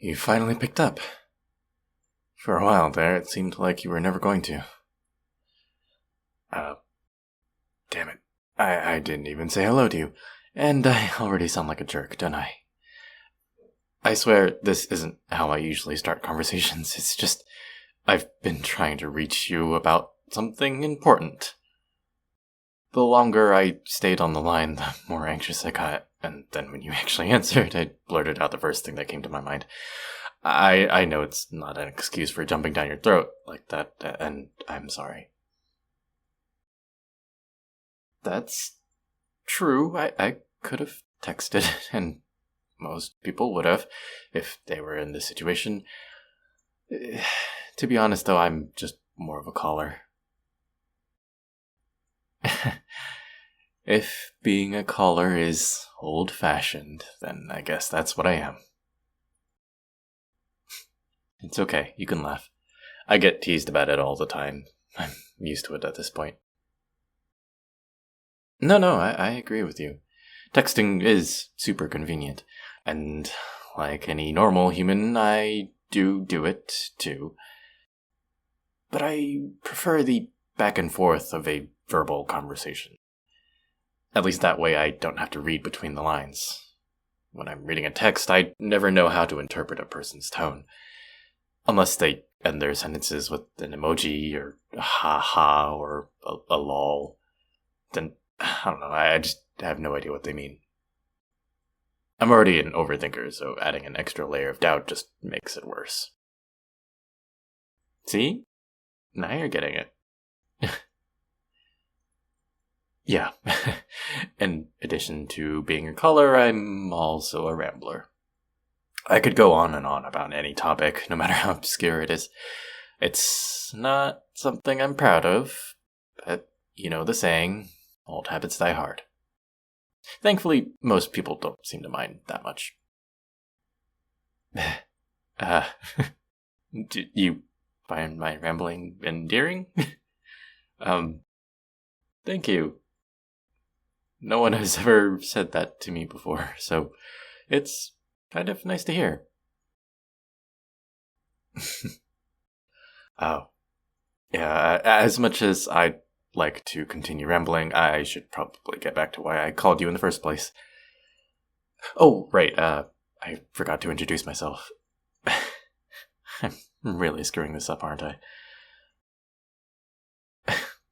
You finally picked up. For a while there, it seemed like you were never going to. Damn it. I didn't even say hello to you. And I already sound like a jerk, don't I? I swear, this isn't how I usually start conversations. It's just, I've been trying to reach you about something important. The longer I stayed on the line, the more anxious I got. And then when you actually answered, I blurted out the first thing that came to my mind. I know it's not an excuse for jumping down your throat like that, and I'm sorry. That's true. I could have texted, and most people would have, if they were in this situation. To be honest, though, I'm just more of a caller. If being a caller is old-fashioned, then I guess that's what I am. It's okay, you can laugh. I get teased about it all the time. I'm used to it at this point. No, I agree with you. Texting is super convenient. And like any normal human, I do it too. But I prefer the back and forth of a verbal conversation. At least that way I don't have to read between the lines. When I'm reading a text, I never know how to interpret a person's tone. Unless they end their sentences with an emoji, or a ha-ha, or a lol. Then, I don't know, I just have no idea what they mean. I'm already an overthinker, so adding an extra layer of doubt just makes it worse. See? Now you're getting it. Yeah. In addition to being a caller, I'm also a rambler. I could go on and on about any topic, no matter how obscure it is. It's not something I'm proud of, but you know the saying, old habits die hard. Thankfully, most people don't seem to mind that much. Do you find my rambling endearing? Thank you. No one has ever said that to me before, so it's kind of nice to hear. Oh. Yeah, as much as I'd like to continue rambling, I should probably get back to why I called you in the first place. Oh, right, I forgot to introduce myself. I'm really screwing this up, aren't I?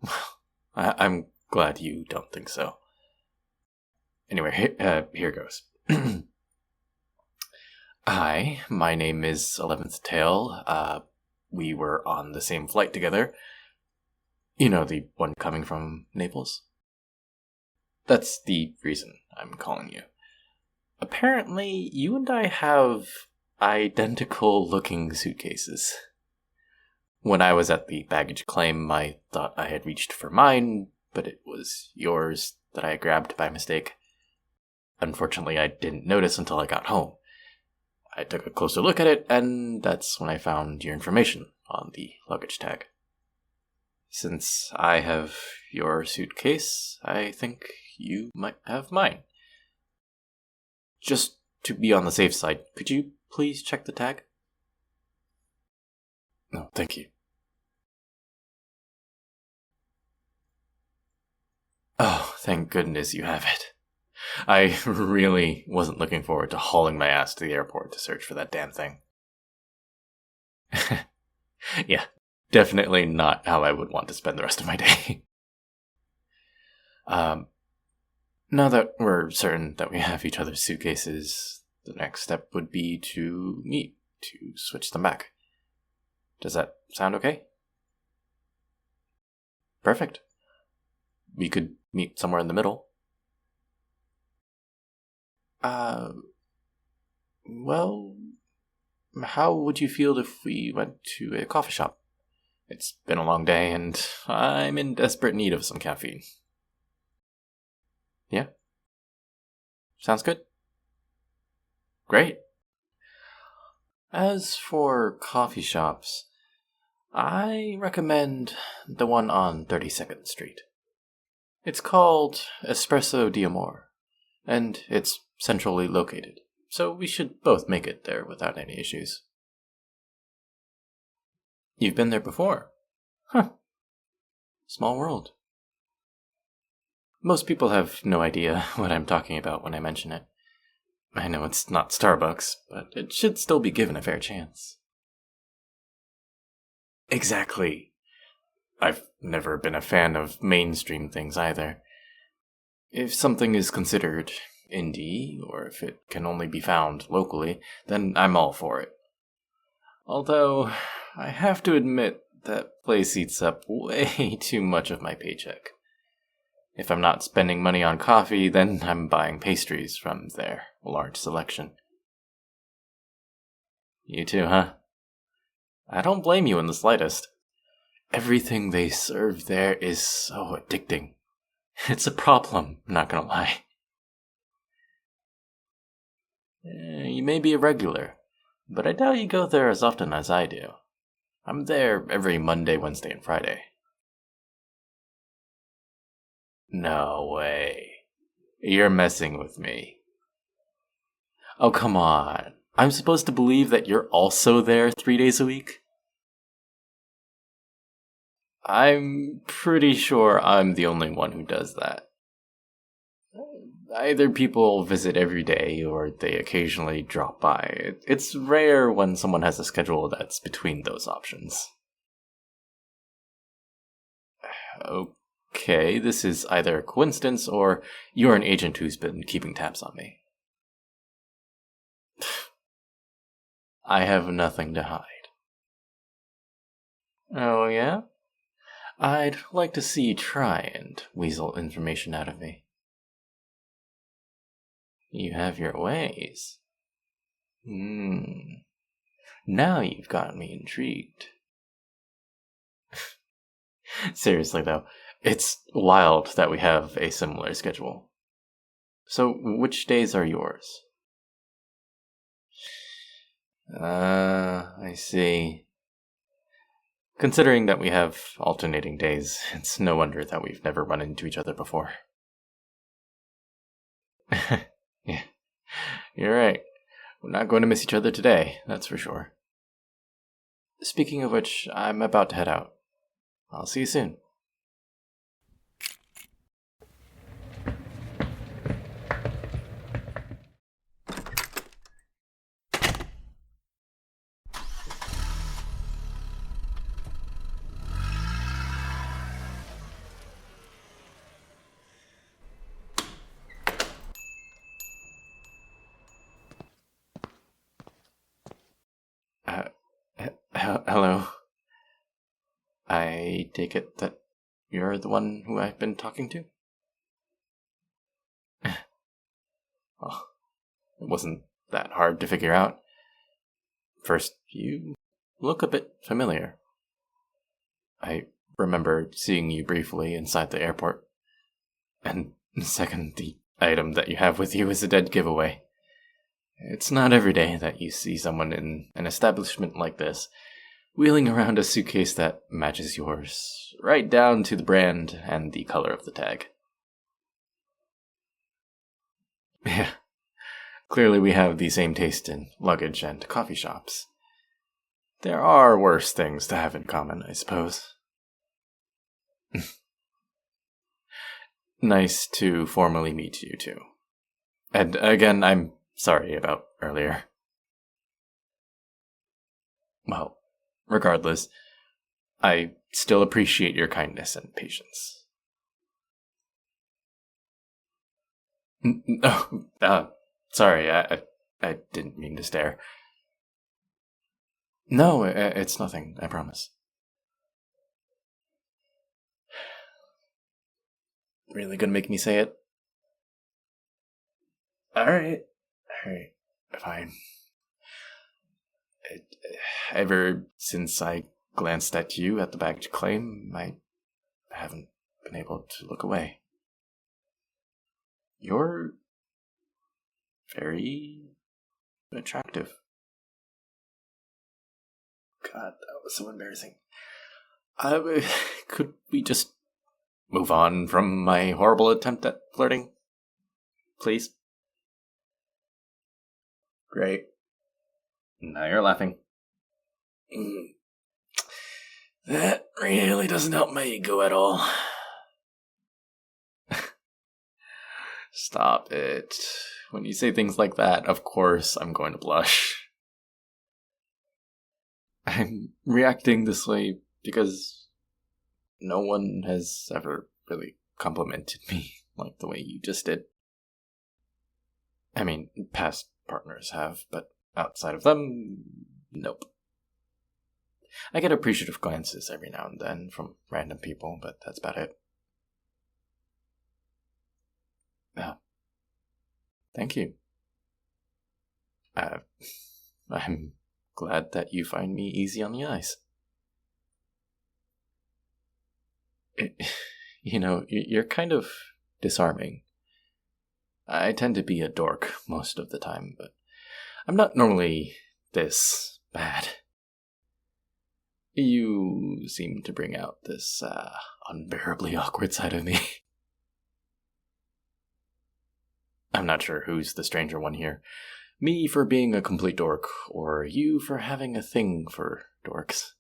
Well, I'm glad you don't think so. Anyway, here goes. Hi, my name is 11th Tail. We were on the same flight together. You know, the one coming from Naples? That's the reason I'm calling you. Apparently, you and I have identical-looking suitcases. When I was at the baggage claim, I thought I had reached for mine, but it was yours that I grabbed by mistake. Unfortunately, I didn't notice until I got home. I took a closer look at it, and that's when I found your information on the luggage tag. Since I have your suitcase, I think you might have mine. Just to be on the safe side, could you please check the tag? No, thank you. Oh, thank goodness you have it. I really wasn't looking forward to hauling my ass to the airport to search for that damn thing. Yeah, definitely not how I would want to spend the rest of my day. Now that we're certain that we have each other's suitcases, the next step would be to meet, to switch them back. Does that sound okay? Perfect. We could meet somewhere in the middle. Well, how would you feel if we went to a coffee shop? It's been a long day, and I'm in desperate need of some caffeine. Yeah? Sounds good? Great. As for coffee shops, I recommend the one on 32nd Street. It's called Espresso D'Amore, and it's centrally located, so we should both make it there without any issues. You've been there before? Huh. Small world. Most people have no idea what I'm talking about when I mention it. I know it's not Starbucks, but it should still be given a fair chance. Exactly. I've never been a fan of mainstream things either. If something is considered indie, or if it can only be found locally, then I'm all for it. Although, I have to admit that place eats up way too much of my paycheck. If I'm not spending money on coffee, then I'm buying pastries from their large selection. You too, huh? I don't blame you in the slightest. Everything they serve there is so addicting. It's a problem, not gonna lie. You may be a regular, but I doubt you go there as often as I do. I'm there every Monday, Wednesday, and Friday. No way. You're messing with me. Oh, come on. I'm supposed to believe that you're also there 3 days a week? I'm pretty sure I'm the only one who does that. Either people visit every day or they occasionally drop by. It's rare when someone has a schedule that's between those options. Okay, this is either a coincidence or you're an agent who's been keeping tabs on me. I have nothing to hide. Oh, yeah? I'd like to see you try and weasel information out of me. You have your ways. Now you've got me intrigued. Seriously, though, it's wild that we have a similar schedule. So, which days are yours? I see. Considering that we have alternating days, it's no wonder that we've never run into each other before. Yeah, you're right. We're not going to miss each other today, that's for sure. Speaking of which, I'm about to head out. I'll see you soon. Hello. I take it that you're the one who I've been talking to? Oh, it wasn't that hard to figure out. First, you look a bit familiar. I remember seeing you briefly inside the airport. And second, the item that you have with you is a dead giveaway. It's not every day that you see someone in an establishment like this wheeling around a suitcase that matches yours, right down to the brand and the color of the tag. Yeah, clearly we have the same taste in luggage and coffee shops. There are worse things to have in common, I suppose. Nice to formally meet you too. And again, I'm sorry about earlier. Well, regardless, I still appreciate your kindness and patience. Sorry, I didn't mean to stare. No, it's nothing, I promise. Really gonna make me say it? Alright, fine. Ever since I glanced at you at the baggage claim, I haven't been able to look away. You're very attractive. God, that was so embarrassing. Could we just move on from my horrible attempt at flirting? Please? Great. Now you're laughing. That really doesn't help my ego at all. Stop it. When you say things like that, of course I'm going to blush. I'm reacting this way because no one has ever really complimented me like the way you just did. I mean, past partners have, but outside of them, nope. I get appreciative glances every now and then from random people, but that's about it. Thank you. I'm glad that you find me easy on the eyes. You're kind of disarming. I tend to be a dork most of the time, but I'm not normally this bad. You seem to bring out this unbearably awkward side of me. I'm not sure who's the stranger one here. Me for being a complete dork, or you for having a thing for dorks.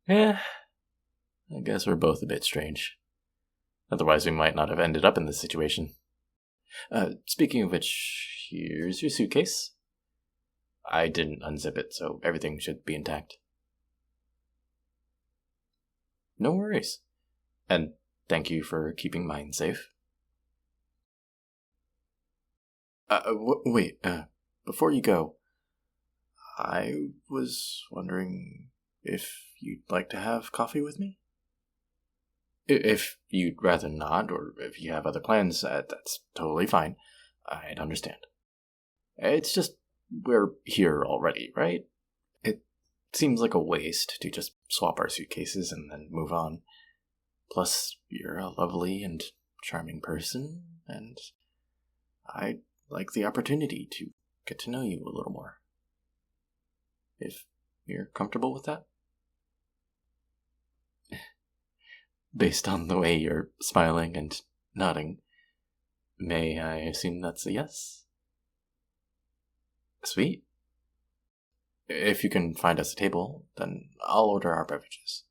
Yeah, I guess we're both a bit strange. Otherwise we might not have ended up in this situation. Speaking of which, here's your suitcase. I didn't unzip it, so everything should be intact. No worries. And thank you for keeping mine safe. Wait, before you go, I was wondering if you'd like to have coffee with me? If you'd rather not, or if you have other plans, that's totally fine. I'd understand. It's just, we're here already, right? It seems like a waste to just swap our suitcases and then move on. Plus, you're a lovely and charming person, and I'd like the opportunity to get to know you a little more. If you're comfortable with that? Based on the way you're smiling and nodding, may I assume that's a yes? Sweet. If you can find us a table, then I'll order our beverages.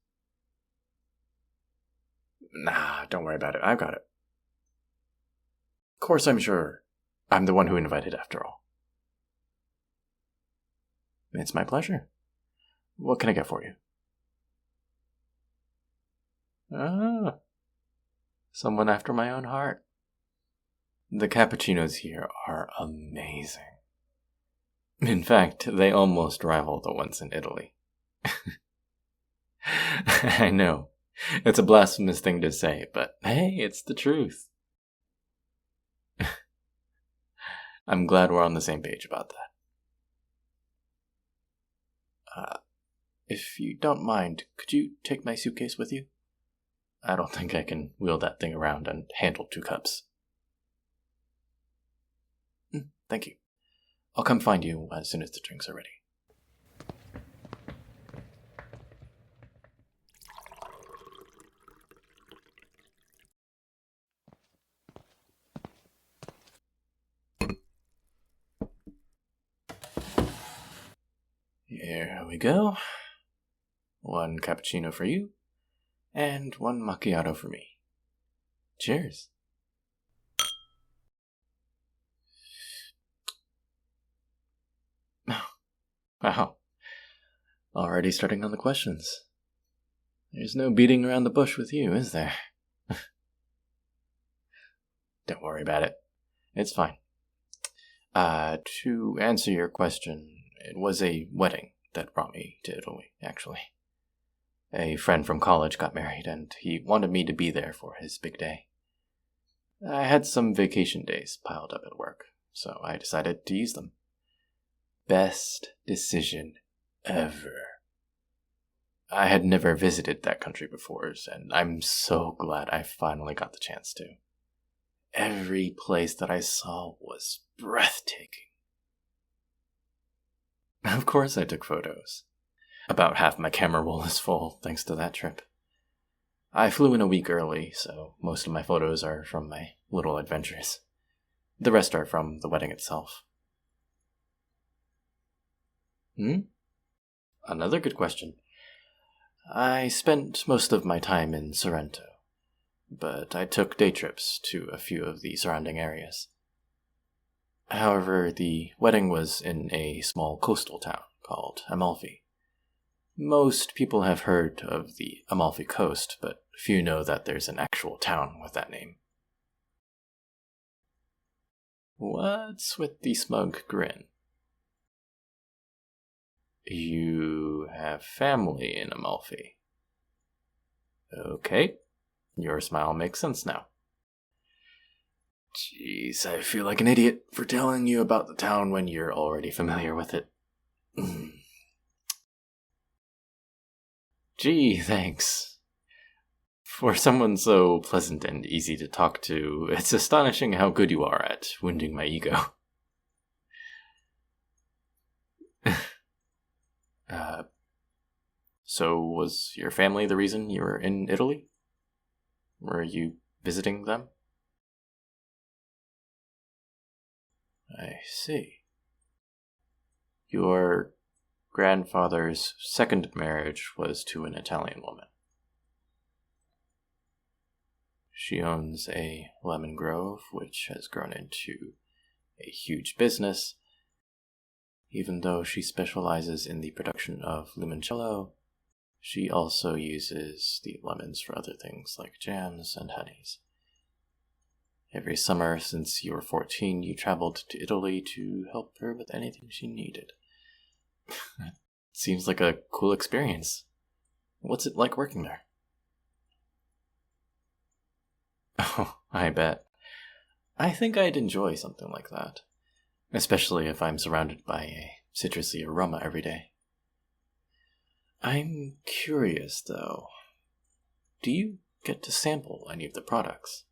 Nah, don't worry about it. I've got it. Of course, I'm sure. I'm the one who invited after all. It's my pleasure. What can I get for you? Someone after my own heart. The cappuccinos here are amazing. In fact, they almost rival the ones in Italy. I know, it's a blasphemous thing to say, but hey, it's the truth. I'm glad we're on the same page about that. If you don't mind, could you take my suitcase with you? I don't think I can wheel that thing around and handle 2 cups. Thank you. I'll come find you as soon as the drinks are ready. Here we go. 1 cappuccino for you, and 1 macchiato for me. Cheers. Wow. Already starting on the questions. There's no beating around the bush with you, is there? Don't worry about it. It's fine. To answer your question, it was a wedding that brought me to Italy, actually. A friend from college got married, and he wanted me to be there for his big day. I had some vacation days piled up at work, so I decided to use them. Best decision ever. I had never visited that country before, and I'm so glad I finally got the chance to. Every place that I saw was breathtaking. Of course I took photos. About half my camera roll is full thanks to that trip. I flew in a week early, so most of my photos are from my little adventures. The rest are from the wedding itself. Another good question. I spent most of my time in Sorrento, but I took day trips to a few of the surrounding areas. However, the wedding was in a small coastal town called Amalfi. Most people have heard of the Amalfi Coast, but few know that there's an actual town with that name. What's with the smug grin? You have family in Amalfi. Okay, your smile makes sense now. Jeez, I feel like an idiot for telling you about the town when you're already familiar with it. Gee, thanks. For someone so pleasant and easy to talk to, it's astonishing how good you are at wounding my ego. So was your family the reason you were in Italy? Were you visiting them? I see. Your grandfather's second marriage was to an Italian woman. She owns a lemon grove, which has grown into a huge business. Even though she specializes in the production of limoncello, she also uses the lemons for other things like jams and honeys. Every summer since you were 14, you traveled to Italy to help her with anything she needed. Seems like a cool experience. What's it like working there? Oh, I bet. I think I'd enjoy something like that. Especially if I'm surrounded by a citrusy aroma every day. I'm curious, though. Do you get to sample any of the products?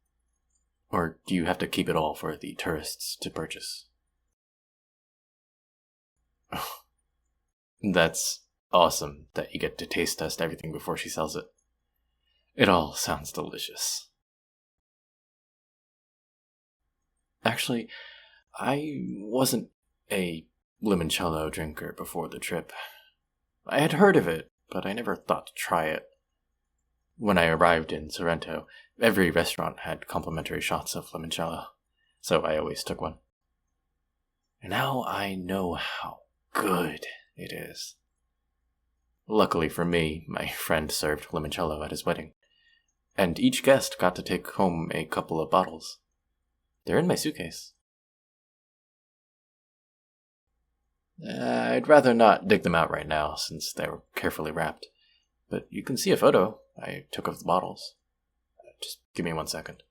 Or do you have to keep it all for the tourists to purchase? Oh, that's awesome that you get to taste test everything before she sells it. It all sounds delicious. Actually, I wasn't a limoncello drinker before the trip. I had heard of it, but I never thought to try it. When I arrived in Sorrento, every restaurant had complimentary shots of limoncello, so I always took one. And now I know how good it is. Luckily for me, my friend served limoncello at his wedding, and each guest got to take home a couple of bottles. They're in my suitcase. I'd rather not dig them out right now, since they're carefully wrapped. But you can see a photo I took of the bottles. Just give me 1 second.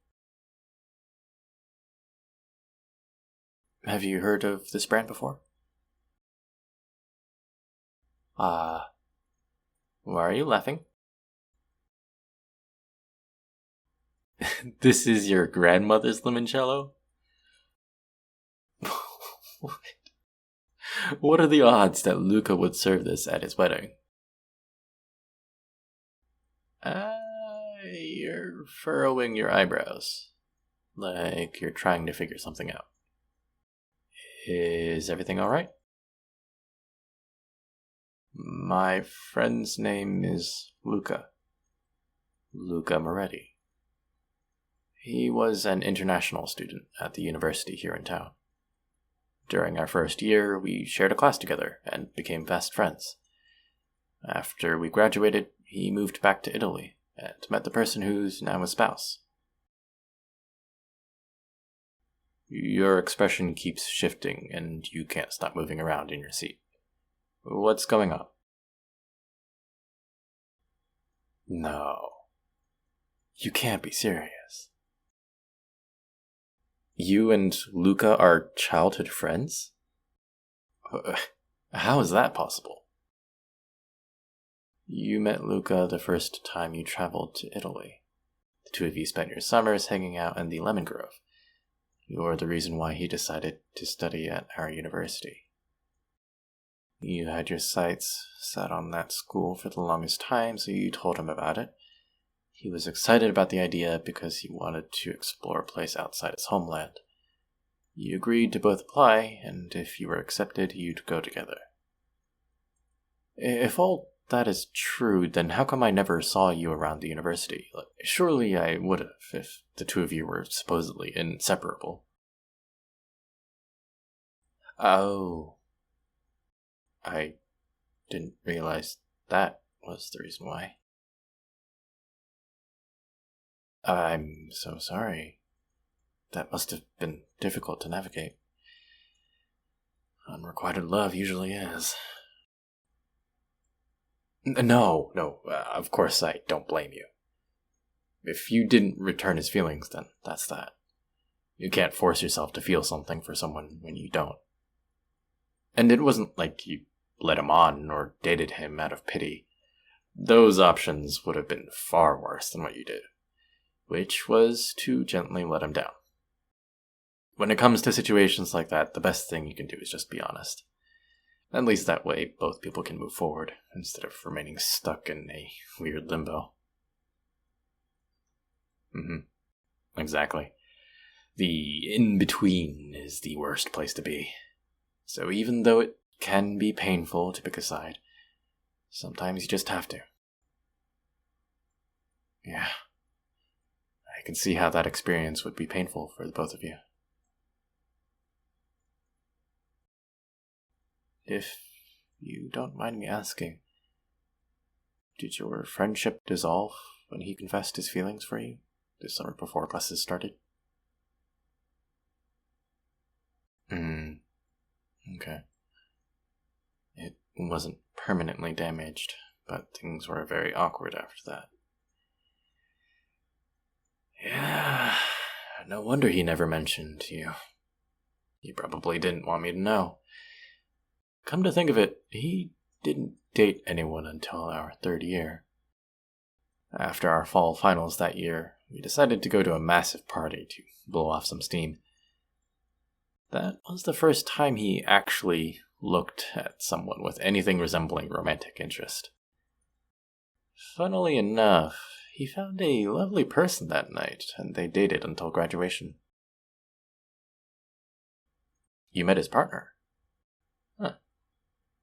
Have you heard of this brand before? Why are you laughing? This is your grandmother's limoncello? What are the odds that Luca would serve this at his wedding? You're furrowing your eyebrows. Like you're trying to figure something out. Is everything alright? My friend's name is Luca. Luca Moretti. He was an international student at the university here in town. During our first year, we shared a class together and became fast friends. After we graduated, he moved back to Italy and met the person who's now his spouse. Your expression keeps shifting and you can't stop moving around in your seat. What's going on? No. You can't be serious. You and Luca are childhood friends? How is that possible? You met Luca the first time you traveled to Italy. The two of you spent your summers hanging out in the lemon grove. You're the reason why he decided to study at our university. You had your sights set on that school for the longest time, so you told him about it. He was excited about the idea because he wanted to explore a place outside his homeland. You agreed to both apply, and if you were accepted, you'd go together. If all that is true, then how come I never saw you around the university? Surely I would have, if the two of you were supposedly inseparable. Oh. I didn't realize that was the reason why. I'm so sorry. That must have been difficult to navigate. Unrequited love usually is. No, of course I don't blame you. If you didn't return his feelings, then that's that. You can't force yourself to feel something for someone when you don't. And it wasn't like you led him on or dated him out of pity. Those options would have been far worse than what you did, which was to gently let him down. When it comes to situations like that, the best thing you can do is just be honest. At least that way, both people can move forward, instead of remaining stuck in a weird limbo. Exactly. The in-between is the worst place to be. So even though it can be painful to pick a side, sometimes you just have to. Yeah. I can see how that experience would be painful for the both of you. If you don't mind me asking, did your friendship dissolve when he confessed his feelings for you this summer before classes started? Okay. It wasn't permanently damaged, but things were very awkward after that. Yeah, no wonder he never mentioned to you. He probably didn't want me to know. Come to think of it, he didn't date anyone until our third year. After our fall finals that year, we decided to go to a massive party to blow off some steam. That was the first time he actually looked at someone with anything resembling romantic interest. Funnily enough, he found a lovely person that night, and they dated until graduation. You met his partner? Huh.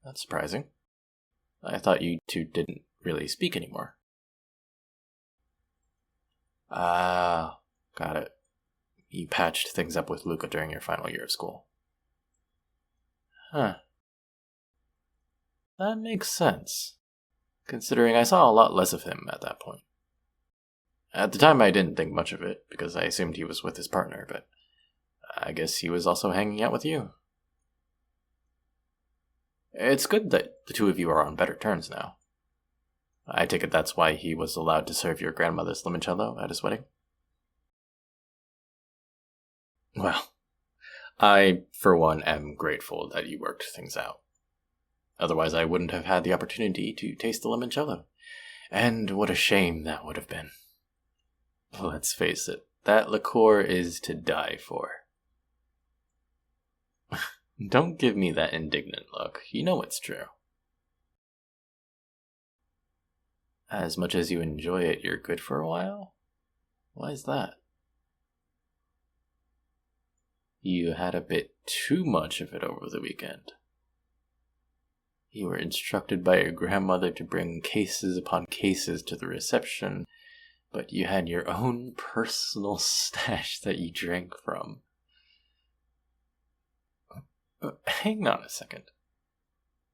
That's surprising. I thought you two didn't really speak anymore. Ah, got it. You patched things up with Luca during your final year of school. Huh. That makes sense, considering I saw a lot less of him at that point. At the time I didn't think much of it, because I assumed he was with his partner, but I guess he was also hanging out with you. It's good that the two of you are on better terms now. I take it that's why he was allowed to serve your grandmother's limoncello at his wedding? Well, I, for one, am grateful that you worked things out. Otherwise, I wouldn't have had the opportunity to taste the limoncello. And what a shame that would have been. Let's face it, that liqueur is to die for. Don't give me that indignant look. You know it's true. As much as you enjoy it, you're good for a while? Why is that? You had a bit too much of it over the weekend. You were instructed by your grandmother to bring cases upon cases to the reception, but you had your own personal stash that you drank from. Hang on a second.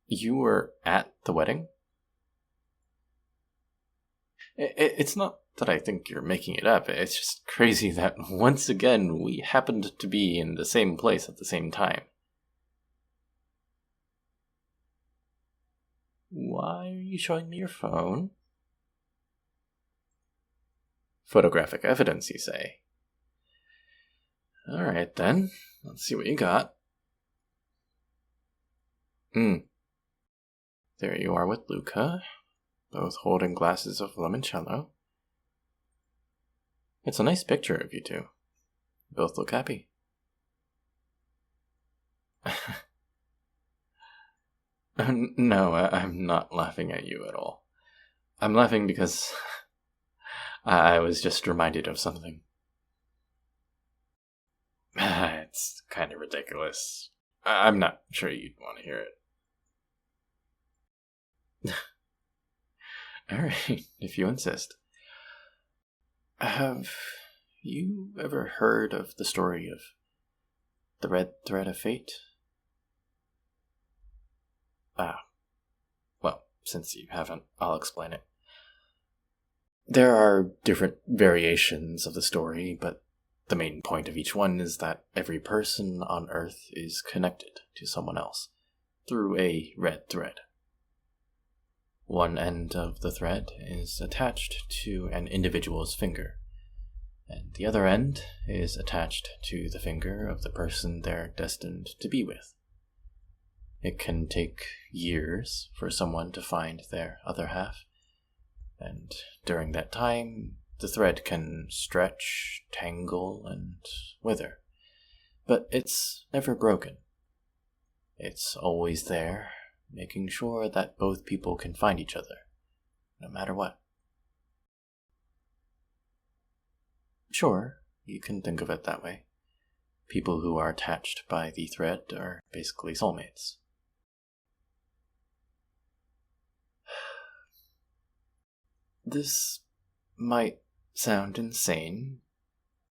You were at the wedding? It's not that I think you're making it up. It's just crazy that once again we happened to be in the same place at the same time. Why are you showing me your phone? Photographic evidence, you say? Alright then, let's see what you got. There you are with Luca, both holding glasses of limoncello. It's a nice picture of you two. Both look happy. No, I'm not laughing at you at all. I'm laughing because I was just reminded of something. It's kind of ridiculous. I'm not sure you'd want to hear it. Alright, if you insist. Have you ever heard of the story of the Red Thread of Fate? Well, since you haven't, I'll explain it. There are different variations of the story, but the main point of each one is that every person on Earth is connected to someone else through a red thread. One end of the thread is attached to an individual's finger, and the other end is attached to the finger of the person they're destined to be with. It can take years for someone to find their other half, and during that time, the thread can stretch, tangle, and wither. But it's never broken. It's always there, making sure that both people can find each other, no matter what. Sure, you can think of it that way. People who are attached by the thread are basically soulmates. This might sound insane,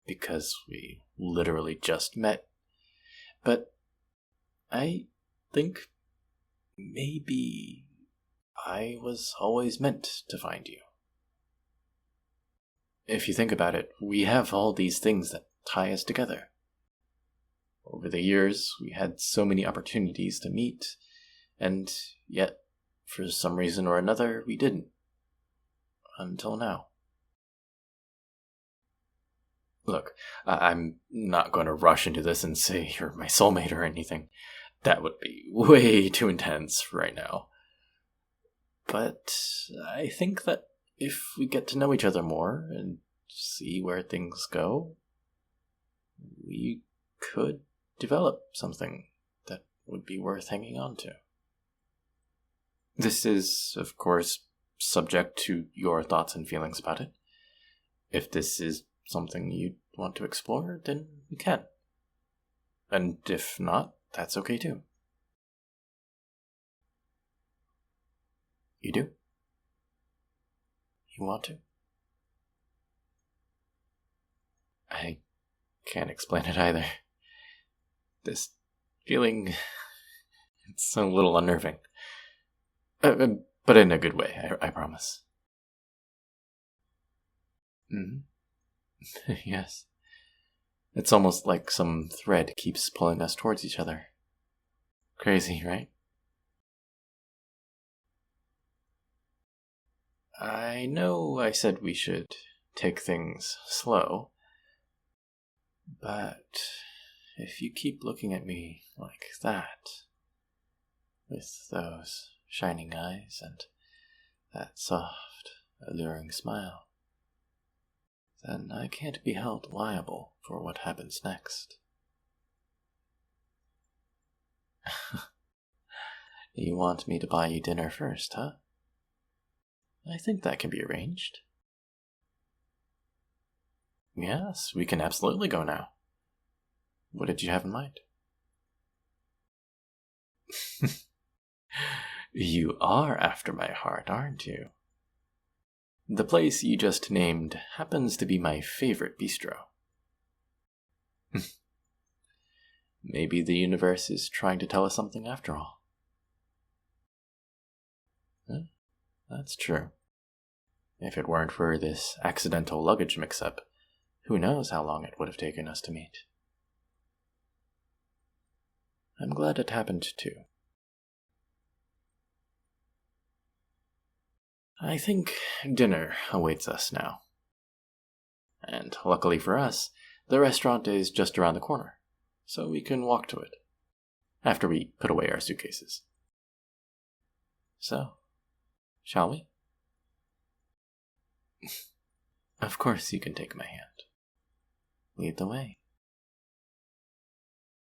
because we literally just met, but I think maybe I was always meant to find you. If you think about it, we have all these things that tie us together. Over the years, we had so many opportunities to meet, and yet, for some reason or another, we didn't. Until now. Look, I'm not going to rush into this and say you're my soulmate or anything. That would be way too intense right now. But I think that if we get to know each other more and see where things go, we could develop something that would be worth hanging on to. This is, of course, subject to your thoughts and feelings about it. If this is something you want to explore, then we can. And if not, that's okay too. You do? You want to? I can't explain it either. This feeling, it's a little unnerving. But in a good way, I promise. Mm-hmm. Yes. It's almost like some thread keeps pulling us towards each other. Crazy, right? I know I said we should take things slow, but if you keep looking at me like that, with those shining eyes and that soft, alluring smile, then I can't be held liable for what happens next. You want me to buy you dinner first, huh? I think that can be arranged. Yes, we can absolutely go now. What did you have in mind? You are after my heart, aren't you? The place you just named happens to be my favorite bistro. Maybe the universe is trying to tell us something after all. That's true. If it weren't for this accidental luggage mix-up, who knows how long it would have taken us to meet. I'm glad it happened too. I think dinner awaits us now. And luckily for us, the restaurant is just around the corner, so we can walk to it, after we put away our suitcases. So, shall we? Of course you can take my hand. Lead the way.